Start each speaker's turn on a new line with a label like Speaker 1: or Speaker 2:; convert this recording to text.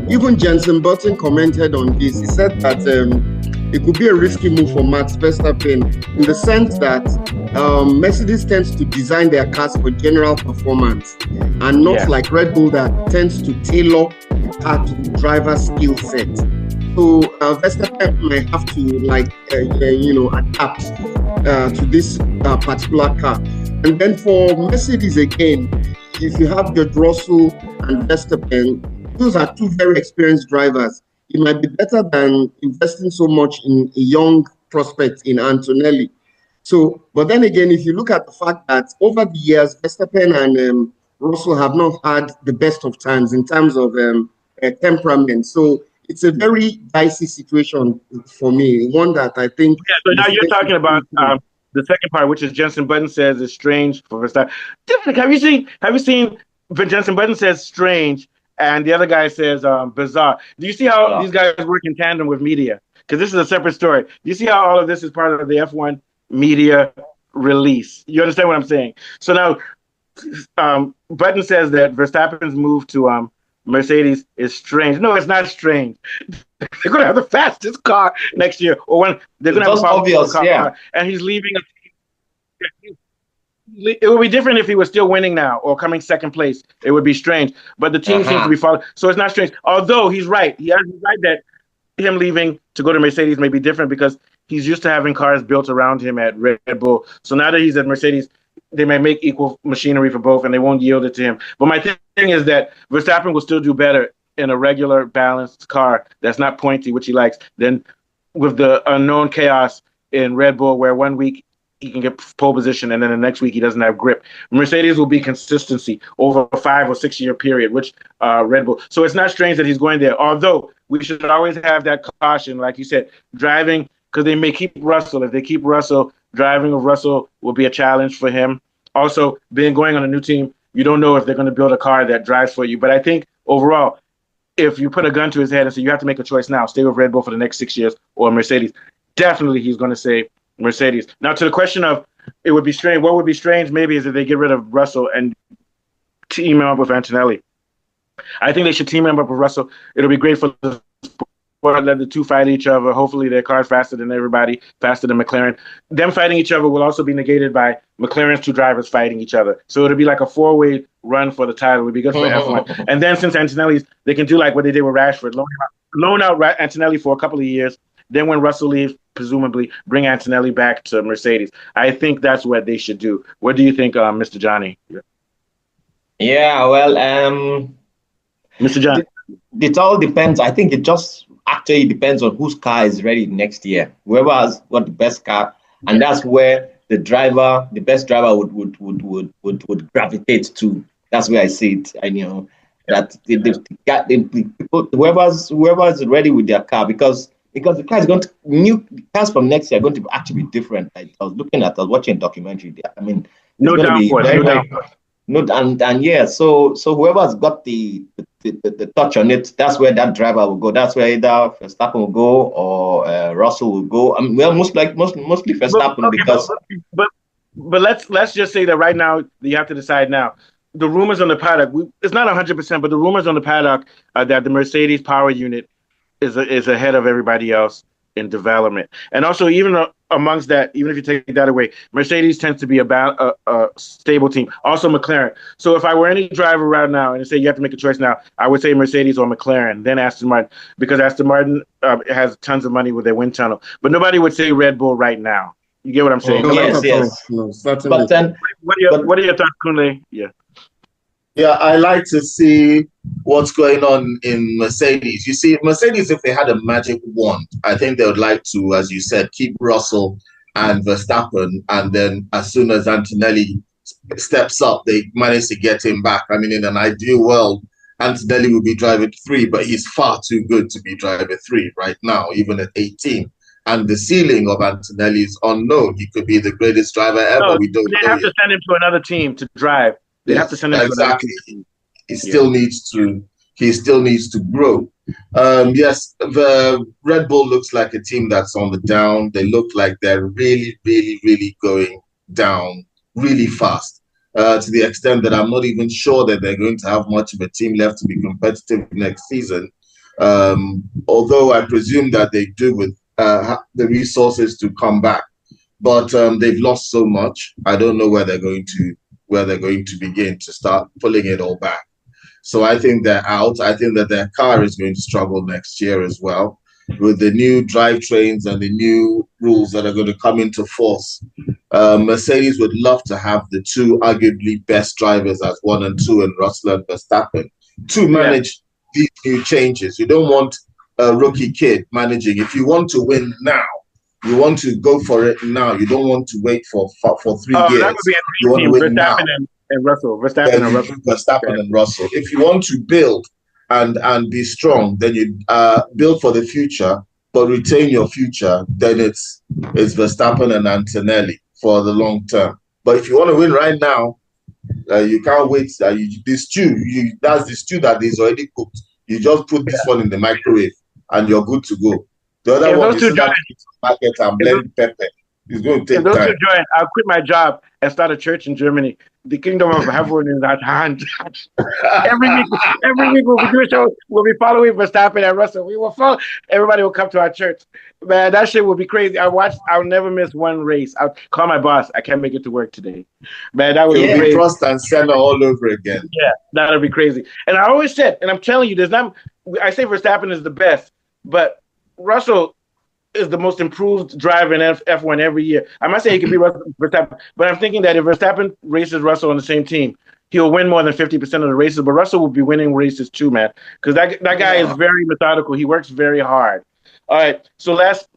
Speaker 1: even Jenson Button commented on this. He said that it could be a risky move for Max Verstappen in the sense that Mercedes tends to design their cars for general performance and not like Red Bull that tends to tailor the car to the driver's skill set. So Verstappen might have to adapt to this particular car. And then for Mercedes again, if you have George Russell and Verstappen, those are two very experienced drivers. It might be better than investing so much in a young prospect in Antonelli. So, but then again, if you look at the fact that over the years, Verstappen and Russell have not had the best of times in terms of temperament. So it's a very dicey situation for me. One that I think.
Speaker 2: Yeah. So now you're talking about the second part, which is Jenson Button says is strange for Verstappen. Have you seen? Jenson Button says strange, and the other guy says bizarre. Do you see how these guys work in tandem with media? Because this is a separate story. Do you see how all of this is part of the F1 media release? You understand what I'm saying? So now, Button says that Verstappen's move to Mercedes is strange. No, it's not strange. They're going to have the fastest car next year, or when they're going to have a obvious car. Yeah. And he's leaving. It would be different if he was still winning now or coming second place. It would be strange. But the team seems to be following, so it's not strange. Although he's right. He's right that him leaving to go to Mercedes may be different because he's used to having cars built around him at Red Bull. So now that he's at Mercedes, they may make equal machinery for both, and they won't yield it to him. But my thing is that Verstappen will still do better in a regular, balanced car that's not pointy, which he likes, than with the unknown chaos in Red Bull, where 1 week he can get pole position, and then the next week he doesn't have grip. Mercedes will be consistency over a 5 or 6 year period, which Red Bull. So it's not strange that he's going there. Although we should always have that caution, like you said, driving, because they may keep Russell. If they keep Russell, driving of Russell will be a challenge for him. Also, going on a new team, you don't know if they're going to build a car that drives for you. But I think overall, if you put a gun to his head and say you have to make a choice now, stay with Red Bull for the next 6 years or Mercedes, definitely he's going to say Mercedes. Now, to the question of it would be strange, what would be strange maybe is if they get rid of Russell and team him up with Antonelli. I think they should team him up with Russell. It'll be great for the sport, let the two fight each other. Hopefully their car's faster than everybody, faster than McLaren. Them fighting each other will also be negated by McLaren's two drivers fighting each other. So it'll be like a 4-way run for the title. It would be good for F1. And then since Antonelli's, they can do like what they did with Rashford, loan out Antonelli for a couple of years. Then when Russell leaves, presumably bring Antonelli back to Mercedes. I think that's what they should do. What do you think, Mr. Johnny?
Speaker 3: Yeah, well,
Speaker 2: Mr. John,
Speaker 3: it all depends. I think it just actually depends on whose car is ready next year. Whoever has got the best car, and that's where the best driver would gravitate to. That's where I see it. And that whoever's ready with their car, because the car is going to new cars from next year are going to actually be different. I was watching a documentary there. I mean,
Speaker 2: no doubt.
Speaker 3: So whoever's got the touch on it, that's where that driver will go. That's where either Verstappen will go or Russell will go. I mean, mostly Verstappen because.
Speaker 2: But let's just say that right now you have to decide now. The rumors on the paddock, it's not 100%, but the rumors on the paddock are that the Mercedes power unit is ahead of everybody else in development. And also, even amongst that, even if you take that away, Mercedes tends to be a stable team. Also, McLaren. So if I were any driver right now and say you have to make a choice now, I would say Mercedes or McLaren, then Aston Martin, because Aston Martin has tons of money with their wind tunnel. But nobody would say Red Bull right now. You get what I'm saying?
Speaker 3: Yes.
Speaker 1: No,
Speaker 3: but then,
Speaker 2: what are your thoughts, Kunle? Yeah.
Speaker 4: Yeah, I like to see what's going on in Mercedes. You see, Mercedes, if they had a magic wand, I think they would like to, as you said, keep Russell and Verstappen, and then as soon as Antonelli steps up, they manage to get him back. I mean, in an ideal world, Antonelli will be driver 3, but he's far too good to be driver 3 right now, even at 18. And the ceiling of Antonelli is unknown. He could be the greatest driver ever.
Speaker 2: No,
Speaker 4: we don't know.
Speaker 2: They have to send him to another team to drive. They have to send him
Speaker 4: exactly. He still needs to grow. Yes, the Red Bull looks like a team that's on the down. They look like they're really, really, really going down really fast. To the extent that I'm not even sure that they're going to have much of a team left to be competitive next season. Although I presume that they do with the resources to come back, but they've lost so much. I don't know where they're going to begin to start pulling it all back. So I think they're out. I think that their car is going to struggle next year as well, with the new drivetrains and the new rules that are going to come into force. Mercedes would love to have the two arguably best drivers as 1 and 2 in Russell and Verstappen to manage these new changes. You don't want a rookie kid managing. If you want to win now, you want to go for it now. You don't want to wait for 3 years.
Speaker 2: That would be a dream team, Verstappen and Russell.
Speaker 4: Verstappen and Russell. If you want to build and be strong, then you build for the future, but retain your future. Then it's Verstappen and Antonelli for the long term. But if you want to win right now, you can't wait. That's the stew that is already cooked. You just put this one in the microwave and you're good to go. The other one is market and blend pepper. It's going to take time.
Speaker 2: Those two join, I'll quit my job and start a church in Germany. The kingdom of heaven is at hand. every week we'll be doing shows. We'll be following Verstappen and Russell. We will follow. Everybody will come to our church. Man, that shit will be crazy. I'll never miss one race. I'll call my boss. I can't make it to work today. Man, that would be crazy.
Speaker 4: Trust and Senna all over again.
Speaker 2: Yeah, that'll be crazy. And I always said, and I'm telling you, I say Verstappen is the best, but Russell is the most improved driver in F1 every year. I'm not saying he could be Verstappen, but I'm thinking that if Verstappen races Russell on the same team, he'll win more than 50% of the races, but Russell will be winning races too, man, because that guy is very methodical. He works very hard. All right, so last